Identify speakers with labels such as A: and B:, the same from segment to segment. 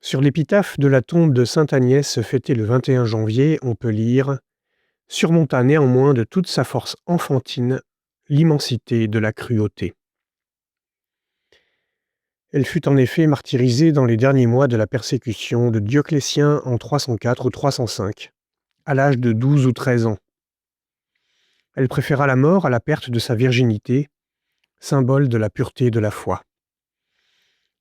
A: Sur l'épitaphe de la tombe de sainte Agnès fêtée le 21 janvier, on peut lire: «Surmonta néanmoins de toute sa force enfantine l'immensité de la cruauté». Elle fut en effet martyrisée dans les derniers mois de la persécution de Dioclétien en 304 ou 305, à l'âge de 12 ou 13 ans. Elle préféra la mort à la perte de sa virginité, symbole de la pureté de la foi.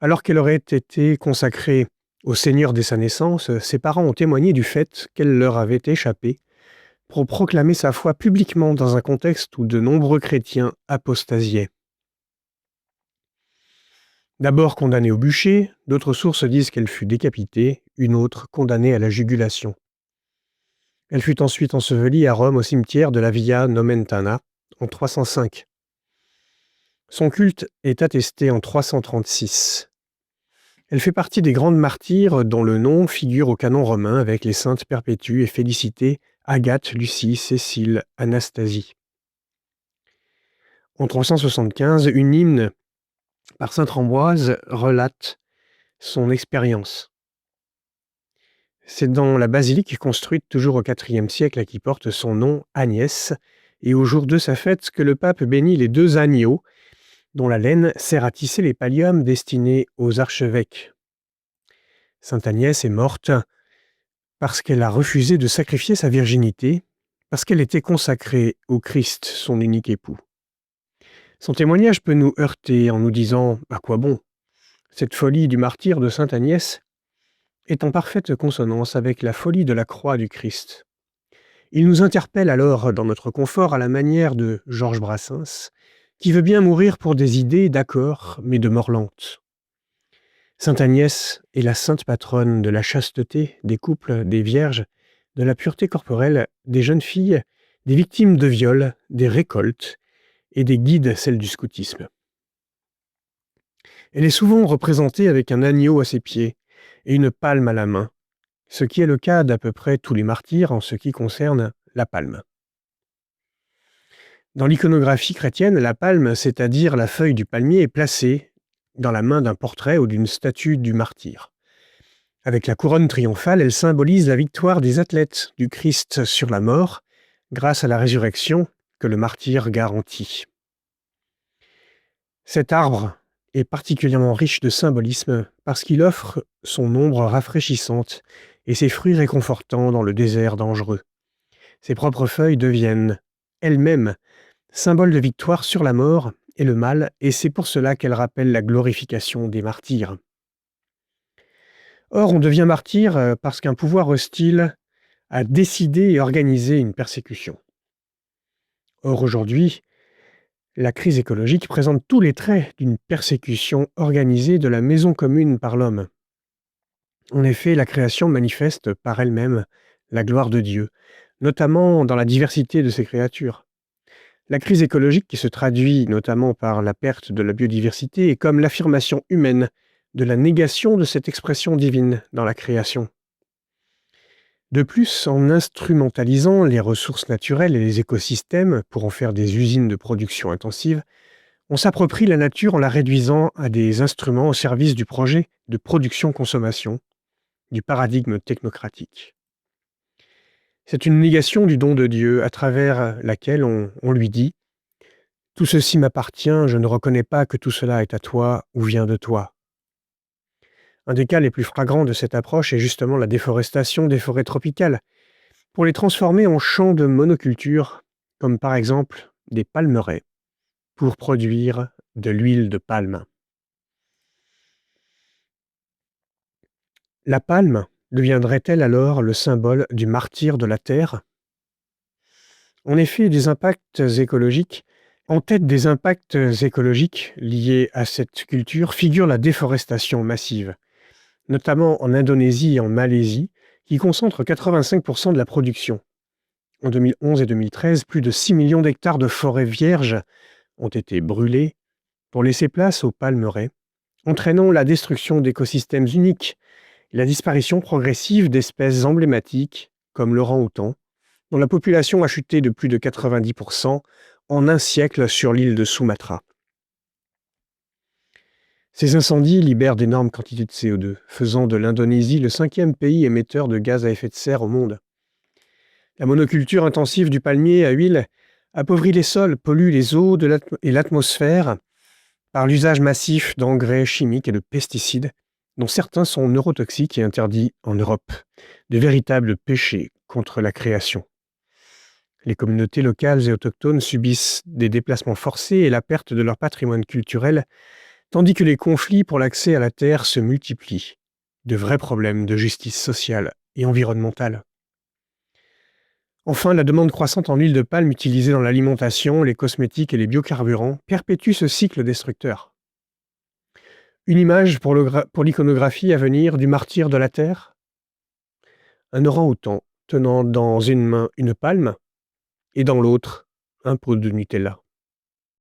A: Alors qu'elle aurait été consacrée au Seigneur dès sa naissance, ses parents ont témoigné du fait qu'elle leur avait échappé pour proclamer sa foi publiquement dans un contexte où de nombreux chrétiens apostasiaient. D'abord condamnée au bûcher, d'autres sources disent qu'elle fut décapitée, une autre condamnée à la jugulation. Elle fut ensuite ensevelie à Rome au cimetière de la Via Nomentana en 305. Son culte est attesté en 336. Elle fait partie des grandes martyrs dont le nom figure au canon romain avec les saintes Perpétue et Félicité, Agathe, Lucie, Cécile, Anastasie. En 375, une hymne par sainte Ambroise relate son expérience. C'est dans la basilique construite toujours au IVe siècle qui porte son nom, Agnès, et au jour de sa fête que le pape bénit les 2 agneaux dont la laine sert à tisser les palliums destinés aux archevêques. Sainte Agnès est morte parce qu'elle a refusé de sacrifier sa virginité, parce qu'elle était consacrée au Christ, son unique époux. Son témoignage peut nous heurter en nous disant « à quoi bon ?» Cette folie du martyre de sainte Agnès est en parfaite consonance avec la folie de la croix du Christ. Il nous interpelle alors dans notre confort à la manière de Georges Brassens, qui veut bien mourir pour des idées, d'accord, mais de mort lente. Sainte Agnès est la sainte patronne de la chasteté, des couples, des vierges, de la pureté corporelle, des jeunes filles, des victimes de viol, des récoltes et des guides, celles du scoutisme. Elle est souvent représentée avec un agneau à ses pieds et une palme à la main, ce qui est le cas d'à peu près tous les martyrs en ce qui concerne la palme. Dans l'iconographie chrétienne, la palme, c'est-à-dire la feuille du palmier, est placée dans la main d'un portrait ou d'une statue du martyr. Avec la couronne triomphale, elle symbolise la victoire des athlètes du Christ sur la mort, grâce à la résurrection que le martyr garantit. Cet arbre est particulièrement riche de symbolisme parce qu'il offre son ombre rafraîchissante et ses fruits réconfortants dans le désert dangereux. Ses propres feuilles deviennent, elles-mêmes, symbole de victoire sur la mort et le mal, et c'est pour cela qu'elle rappelle la glorification des martyrs. Or, on devient martyr parce qu'un pouvoir hostile a décidé et organisé une persécution. Or, aujourd'hui, la crise écologique présente tous les traits d'une persécution organisée de la maison commune par l'homme. En effet, la création manifeste par elle-même la gloire de Dieu, notamment dans la diversité de ses créatures. La crise écologique, qui se traduit notamment par la perte de la biodiversité, est comme l'affirmation humaine de la négation de cette expression divine dans la création. De plus, en instrumentalisant les ressources naturelles et les écosystèmes pour en faire des usines de production intensive, on s'approprie la nature en la réduisant à des instruments au service du projet de production-consommation, du paradigme technocratique. C'est une négation du don de Dieu à travers laquelle on lui dit « Tout ceci m'appartient, je ne reconnais pas que tout cela est à toi ou vient de toi ». Un des cas les plus flagrants de cette approche est justement la déforestation des forêts tropicales, pour les transformer en champs de monoculture, comme par exemple des palmeraies, pour produire de l'huile de palme. La palme deviendrait-elle alors le symbole du martyr de la terre? En effet, en tête des impacts écologiques liés à cette culture figure la déforestation massive, notamment en Indonésie et en Malaisie, qui concentrent 85% de la production. En 2011 et 2013, plus de 6 millions d'hectares de forêts vierges ont été brûlés pour laisser place aux palmeraies, entraînant la destruction d'écosystèmes uniques et la disparition progressive d'espèces emblématiques comme l'orang-outan, dont la population a chuté de plus de 90% en un siècle sur l'île de Sumatra. Ces incendies libèrent d'énormes quantités de CO2, faisant de l'Indonésie le 5e pays émetteur de gaz à effet de serre au monde. La monoculture intensive du palmier à huile appauvrit les sols, pollue les eaux et l'atmosphère par l'usage massif d'engrais chimiques et de pesticides, dont certains sont neurotoxiques et interdits en Europe. De véritables péchés contre la création. Les communautés locales et autochtones subissent des déplacements forcés et la perte de leur patrimoine culturel, tandis que les conflits pour l'accès à la terre se multiplient. De vrais problèmes de justice sociale et environnementale. Enfin, la demande croissante en huile de palme utilisée dans l'alimentation, les cosmétiques et les biocarburants perpétue ce cycle destructeur. Une image pour l'iconographie à venir du martyr de la terre. Un orang-outan tenant dans une main une palme et dans l'autre un pot de Nutella.